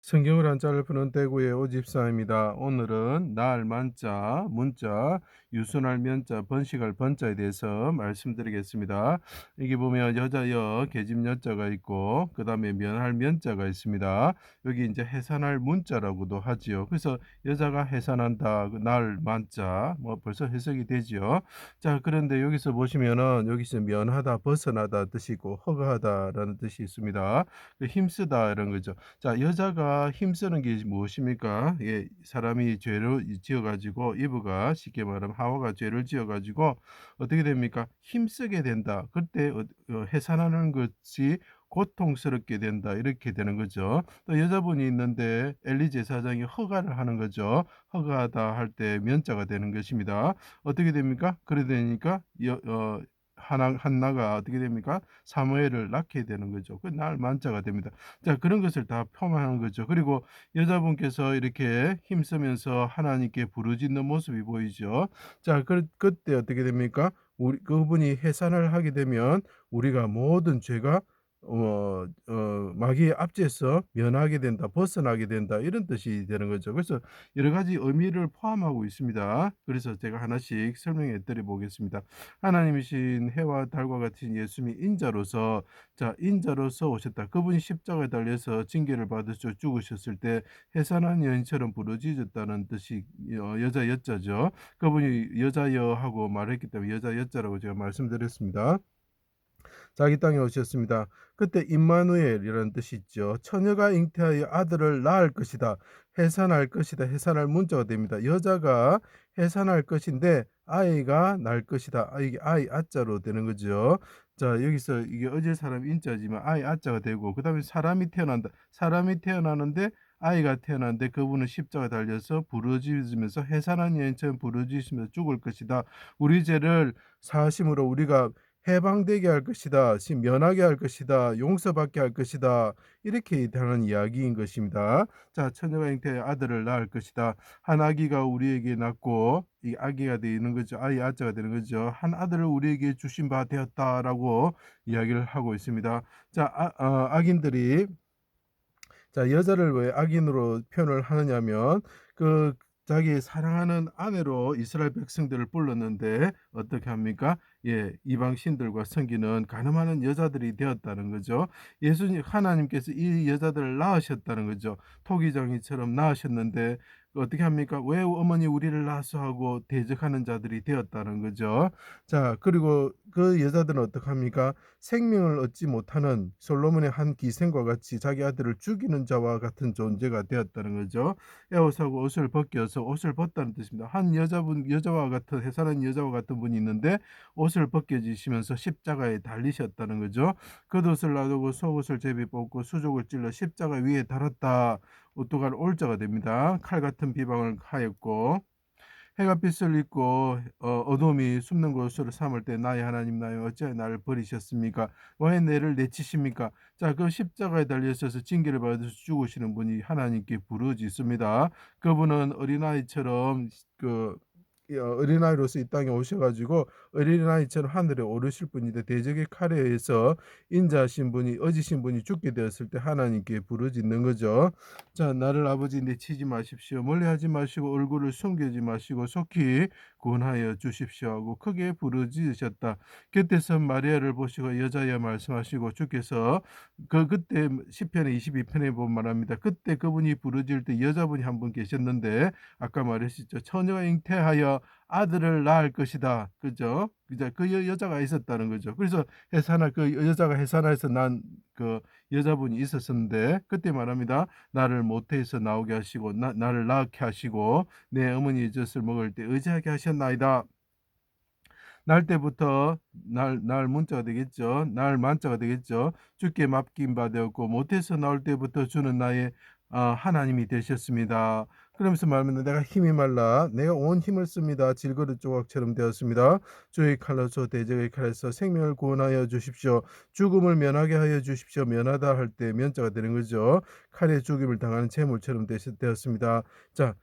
성경을 한자를 푸는 대구의 오집사입니다. 오늘은 날 만자, 문자, 유순할 면자, 번식할 번자에 대해서 말씀드리겠습니다. 여기 보면 여자여, 계집 여자가 있고 그 다음에 면할 면자가 있습니다. 여기 이제 해산할 문자라고도 하지요. 그래서 여자가 해산한다, 그날 만자, 뭐 벌써 해석이 되지요. 자, 그런데 여기서 보시면은 여기서 면하다, 벗어나다 뜻이 있고 허가하다라는 뜻이 있습니다. 힘쓰다 이런 거죠. 자, 여자가 힘쓰는 게 무엇입니까? 예, 사람이 죄를 지어 가지고 이브가 쉽게 말하면 하와가 죄를 지어 가지고 어떻게 됩니까? 힘쓰게 된다. 그때 해산하는 것이 고통스럽게 된다. 이렇게 되는 거죠. 또 여자분이 있는데 엘리 제사장이 허가를 하는 거죠. 허가하다 할 때 면자가 되는 것입니다. 어떻게 됩니까? 그래 되니까 한나가 어떻게 됩니까? 사무엘을 낳게 되는 거죠. 그 날 만자가 됩니다. 자, 그런 것을 다 포함하는 거죠. 그리고 여자분께서 이렇게 힘쓰면서 하나님께 부르짖는 모습이 보이죠. 자, 그때 어떻게 됩니까? 그분이 해산을 하게 되면 우리가 모든 죄가 마귀의 압제에서 면하게 된다, 벗어나게 된다, 이런 뜻이 되는 거죠. 그래서 여러 가지 의미를 포함하고 있습니다. 그래서 제가 하나씩 설명해 드려 보겠습니다. 하나님이신 해와 달과 같은 예수님이 인자로서, 자, 인자로서 오셨다. 그분이 십자가에 달려서 징계를 받으셔 죽으셨을 때 해산한 여인처럼 부르짖었다는 뜻이 여자 여자죠. 그분이 여자여 하고 말했기 때문에 여자 여자라고 제가 말씀드렸습니다. 자기 땅에 오셨습니다. 그때 임마누엘이라는 뜻이 있죠. 처녀가 잉태하여 아들을 낳을 것이다. 해산할 것이다. 해산할 문자가 됩니다. 여자가 해산할 것인데 아이가 날 것이다. 이게 아이 아자로 되는 거죠. 자, 여기서 이게 어제 사람 인자지만 아이 아자가 되고 그다음에 사람이 태어난다. 사람이 태어나는데 아이가 태어났는데 그분은 십자가 달려서 부르짖으면서 해산한 여인처럼 부르짖으면서 죽을 것이다. 우리 죄를 사하심으로 우리가 해방되게 할 것이다. 면하게 할 것이다. 용서받게 할 것이다. 이렇게 하는 이야기인 것입니다. 자, 처녀가 잉태하여 아들을 낳을 것이다. 한 아기가 우리에게 낳고 이 아기가 되는 거죠. 아이 아자가 되는 거죠. 한 아들을 우리에게 주신 바 되었다라고 이야기를 하고 있습니다. 자, 악인들이, 자, 여자를 왜 악인으로 표현을 하느냐면 그 자기 사랑하는 아내로 이스라엘 백성들을 불렀는데 어떻게 합니까? 예, 이방 신들과 섬기는 가늠하는 여자들이 되었다는 거죠. 예수님 하나님께서 이 여자들을 낳으셨다는 거죠. 토기장이처럼 낳으셨는데 어떻게 합니까? 왜 어머니 우리를 낳소 하고 대적하는 자들이 되었다는 거죠. 자, 그리고 그 여자들은 어떻게 합니까? 생명을 얻지 못하는 솔로몬의 한 기생과 같이 자기 아들을 죽이는 자와 같은 존재가 되었다는 거죠. 에옷하고 옷을 벗겨서, 옷을 벗다는 뜻입니다. 한 여자와 같은, 해산한 여자와 같은 분이 있는데 옷을 벗겨지시면서 십자가에 달리셨다는 거죠. 겉옷을 놔두고 속옷을 제비 뽑고 수족을 찔러 십자가 위에 달았다. 오토갈 올자가 됩니다. 칼 같은 비방을 하였고 해가 빛을 입고 어둠이 숨는 곳으로 삼을 때 나의 하나님 나여 어찌하여 나를 버리셨습니까? 왜 내를 내치십니까? 자, 그 십자가에 달려있어서 징계를 받아서 죽으시는 분이 하나님께 부르짖습니다. 그분은 어린아이처럼 어린아이로서 이 땅에 오셔가지고 어린아이처럼 하늘에 오르실 분인데 대적의 칼에 의해서 인자하신 분이 어지신 분이 죽게 되었을 때 하나님께 부르짖는 거죠. 자, 나를 아버지 내치지 마십시오. 멀리하지 마시고 얼굴을 숨기지 마시고 속히 구원하여 주십시오 하고 크게 부르짖으셨다. 곁에서 마리아를 보시고 여자여 말씀하시고 주께서 그때 시편의 22편에 보면 말합니다. 그때 그분이 부르짖을 때 여자분이 한 분 계셨는데 아까 말했었죠. 처녀가 잉태하여 아들을 낳을 것이다. 그죠? 그죠? 그 여자가 있었다는 거죠. 그래서 그 여자가 해산하에서 난 그 여자분이 있었는데 그때 말합니다. 나를 모태에서 나오게 하시고 나를 낳게 하시고 내 어머니의 젖을 먹을 때 의지하게 하셨나이다. 날 때부터 날 문자가 되겠죠. 날 만자가 되겠죠. 주께 맡긴 바 되었고 모태에서 나올 때부터 주는 나의 하나님이 되셨습니다. 그러면서 말하면 내가 힘이 말라 내가 온 힘을 씁니다. 질그릇 조각처럼 되었습니다. 주의 칼로 저 대적의 칼에서 생명을 구원하여 주십시오. 죽음을 면하게 하여 주십시오. 면하다 할 때 면자가 되는 거죠. 칼에 죽임을 당하는 재물처럼 되었습니다. 자,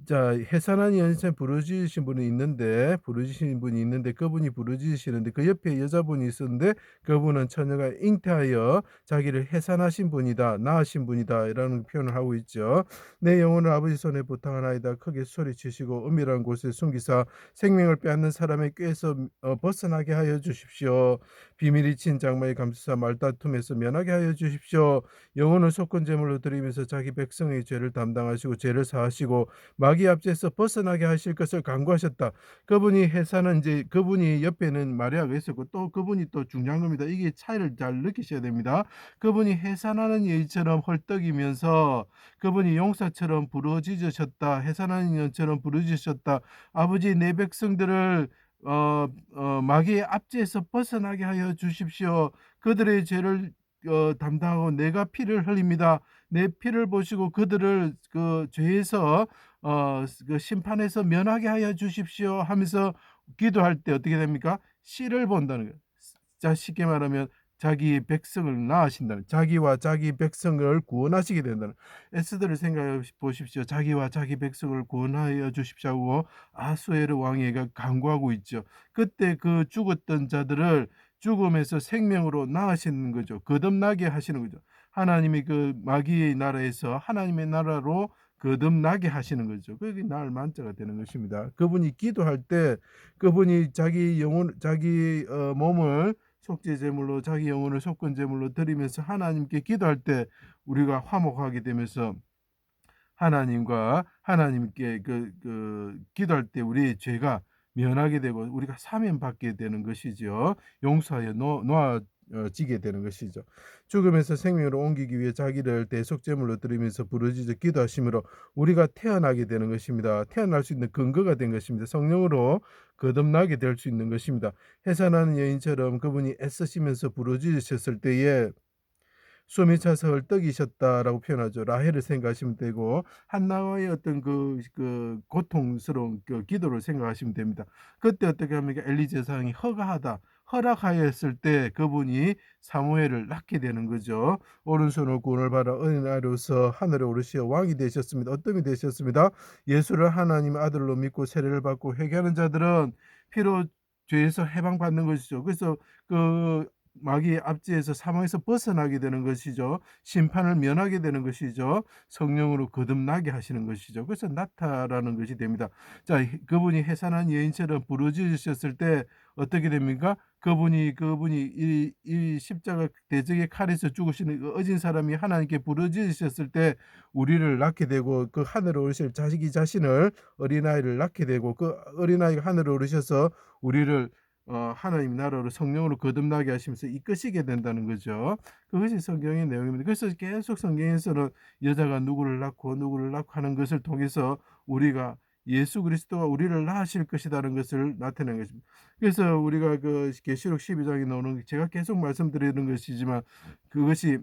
자, 해산한 연세 부르짖으신 분이 있는데 부르짖으신 분이 있는데 그분이 부르짖으시는데 그 옆에 여자분이 있었는데 그분은 처녀가 잉태하여 자기를 해산하신 분이다. 낳으신 분이다라는 표현을 하고 있죠. "내 영혼을 아버지 손에 부탁하나이다. 크게 소리치시고 은밀한 곳에 숨기사 생명을 빼앗는 사람의 꾀에서 벗어나게 하여 주십시오. 비밀이 친 장막에 감싸 말다툼에서 면하게 하여 주십시오. 영혼을 속건 제물로 드리면서 자기 백성의 죄를 담당하시고 죄를 사하시고 마귀 압제에서 벗어나게 하실 것을 간구하셨다." 그분이 해사는 이제 그분이 옆에는 마리아가 있었고 또 그분이 또 중요한 겁니다. 이게 차이를 잘 느끼셔야 됩니다. 그분이 해산하는 여인처럼 헐떡이면서 그분이 용사처럼 부르짖으셨다. 해산하는 여인처럼 부르짖으셨다. "아버지 내 백성들을 마귀의 압제에서 벗어나게 하여 주십시오. 그들의 죄를 담당하고 내가 피를 흘립니다. 내 피를 보시고 그들을 그 죄에서 그 심판에서 면하게 하여 주십시오." 하면서 기도할 때 어떻게 됩니까? 씨를 본다는 거예요. 자, 쉽게 말하면 자기 백성을 낳으신다는, 자기와 자기 백성을 구원하시게 된다는. 에스더를 생각해 보십시오. 자기와 자기 백성을 구원하여 주십시오 하고 아수에르 왕에게 간구하고 있죠. 그때 그 죽었던 자들을 죽음에서 생명으로 낳으시는 거죠. 거듭나게 하시는 거죠. 하나님이 그 마귀의 나라에서 하나님의 나라로 거듭나게 하시는 거죠. 그게 날 만자가 되는 것입니다. 그분이 기도할 때 그분이 자기 영혼 자기 몸을 속죄 제물로 자기 영혼을 속건 제물로 드리면서 하나님께 기도할 때 우리가 화목하게 되면서 하나님과 하나님께 기도할 때 우리의 죄가 면하게 되고 우리가 사면받게 되는 것이죠. 용서하여 놓아 지게 되는 것이죠. 죽음에서 생명으로 옮기기 위해 자기를 대속제물로 드리면서 부르짖어 기도하심으로 우리가 태어나게 되는 것입니다. 태어날 수 있는 근거가 된 것입니다. 성령으로 거듭나게 될 수 있는 것입니다. 해산하는 여인처럼 그분이 애쓰시면서 부르짖으셨을 때에 숨이 차서 헐떡이셨다라고 표현하죠. 라헬을 생각하시면 되고 한나의 어떤 고통스러운 그 기도를 생각하시면 됩니다. 그때 어떻게 합니까? 엘리 제사장이 허락하였을 때 그분이 사무엘을 낳게 되는 거죠. 오른손으로 구원을 받아 어린아이로서 하늘에 오르시어 왕이 되셨습니다. 어떤 이 되셨습니다. 예수를 하나님의 아들로 믿고 세례를 받고 회개하는 자들은 피로 죄에서 해방받는 것이죠. 그래서 그 마귀의 압제에서 사망에서 벗어나게 되는 것이죠. 심판을 면하게 되는 것이죠. 성령으로 거듭나게 하시는 것이죠. 그래서 나타라는 것이 됩니다. 자, 그분이 해산한 여인처럼 부르짖으셨을 때 어떻게 됩니까? 그분이 이 십자가 대적의 칼에서 죽으시는 그 어진 사람이 하나님께 부르짖으셨을 때 우리를 낳게 되고 그 하늘에 오르실 자식이 자신을 어린아이를 낳게 되고 그 어린아이가 하늘에 오르셔서 우리를 하나님 나라로 성령으로 거듭나게 하시면서 이끄시게 된다는 거죠. 그것이 성경의 내용입니다. 그래서 계속 성경에서는 여자가 누구를 낳고 하는 것을 통해서 우리가 예수 그리스도가 우리를 낳으실 것이라는 것을 나타낸 것입니다. 그래서 우리가 그 계시록 12장에 나오는 제가 계속 말씀드리는 것이지만 그것이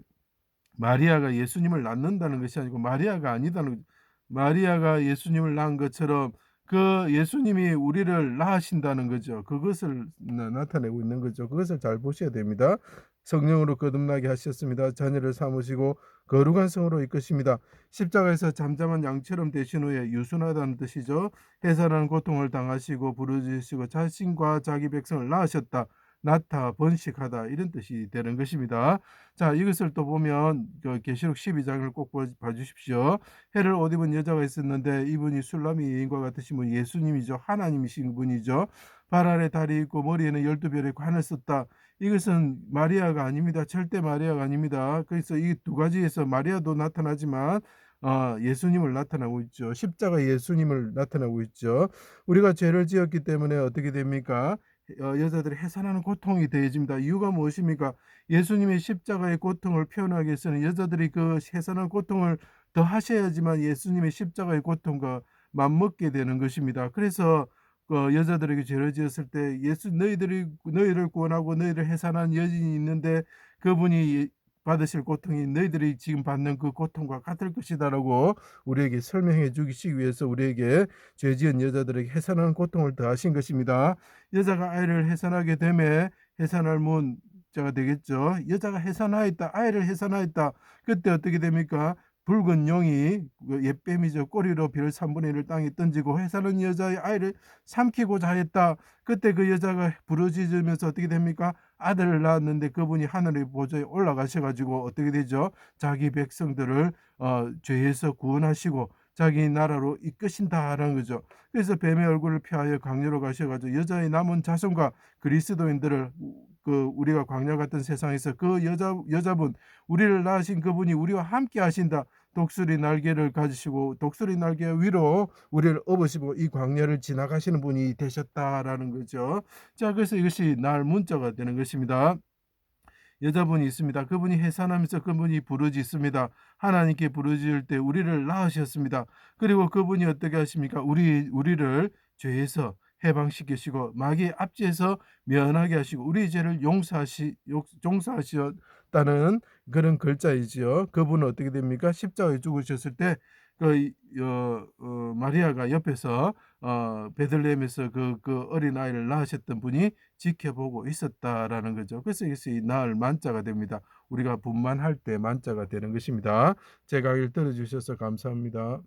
마리아가 예수님을 낳는다는 것이 아니고 마리아가 아니다는 거죠. 마리아가 예수님을 낳은 것처럼 그 예수님이 우리를 낳으신다는 거죠. 그것을 나타내고 있는 거죠. 그것을 잘 보셔야 됩니다. 성령으로 거듭나게 하셨습니다. 자녀를 삼으시고 거룩한 성으로 이끄십니다. 십자가에서 잠잠한 양처럼 되신 후에 유순하다는 뜻이죠. 해산하는 고통을 당하시고 부르짖으시고 자신과 자기 백성을 낳으셨다. 낳다, 번식하다 이런 뜻이 되는 것입니다. 자, 이것을 또 보면 그 계시록 12장을 꼭 봐 주십시오. 해를 옷 입은 여자가 있었는데 이분이 술람이 여인과 같으신 분 예수님이죠. 하나님이신 분이죠. 발 아래 달이 있고 머리에는 12별의 관을 썼다. 이것은 마리아가 아닙니다. 절대 마리아가 아닙니다. 그래서 이 두 가지에서 마리아도 나타나지만 예수님을 나타나고 있죠. 십자가 예수님을 나타나고 있죠. 우리가 죄를 지었기 때문에 어떻게 됩니까? 여자들이 해산하는 고통이 더해집니다. 이유가 무엇입니까? 예수님의 십자가의 고통을 표현하기 위해서는 여자들이 그 해산한 고통을 더 하셔야지만 예수님의 십자가의 고통과 맞먹게 되는 것입니다. 그래서 여자들에게 죄를 지었을 때 너희를 구원하고 너희를 해산한 여인이 있는데 그분이 받으실 고통이 너희들이 지금 받는 그 고통과 같을 것이다라고 우리에게 설명해 주시기 위해서 우리에게 죄 지은 여자들에게 해산하는 고통을 더하신 것입니다. 여자가 아이를 해산하게 되매 해산할 문자가 되겠죠. 여자가 해산하였다. 아이를 해산하였다. 그때 어떻게 됩니까? 붉은 용이 그 옛뱀이죠. 꼬리로 별 3분의 1을 땅에 던지고 해산은 여자의 아이를 삼키고자 했다. 그때 그 여자가 부르짖으면서 어떻게 됩니까? 아들을 낳았는데 그분이 하늘의 보좌에 올라가셔 가지고 어떻게 되죠? 자기 백성들을 죄에서 구원하시고 자기 나라로 이끄신다라는 거죠. 그래서 뱀의 얼굴을 피하여 광야로 가셔 가지고 여자의 남은 자손과 그리스도인들을 우리가 광야 같은 세상에서 그 여자분 우리를 낳으신 그분이 우리와 함께 하신다. 독수리 날개를 가지시고 독수리 날개 위로 우리를 업으시고 이 광야를 지나가시는 분이 되셨다라는 거죠. 자, 그래서 이것이 날 문자가 되는 것입니다. 여자분이 있습니다. 그분이 해산하면서 그분이 부르짖습니다. 하나님께 부르짖을 때 우리를 낳으셨습니다. 그리고 그분이 어떻게 하십니까? 우리를 죄에서 해방시키시고 마귀의 압제에서 면하게 하시고 우리의 죄를 용서하셨다는 그런 글자이지요. 그분은 어떻게 됩니까? 십자가에 죽으셨을 때 마리아가 옆에서 베들레헴에서 그 어린아이를 낳으셨던 분이 지켜보고 있었다라는 거죠. 그래서 이것이 나을 만자가 됩니다. 우리가 분만할 때 만자가 되는 것입니다. 제 강의를 들어 주셔서 감사합니다.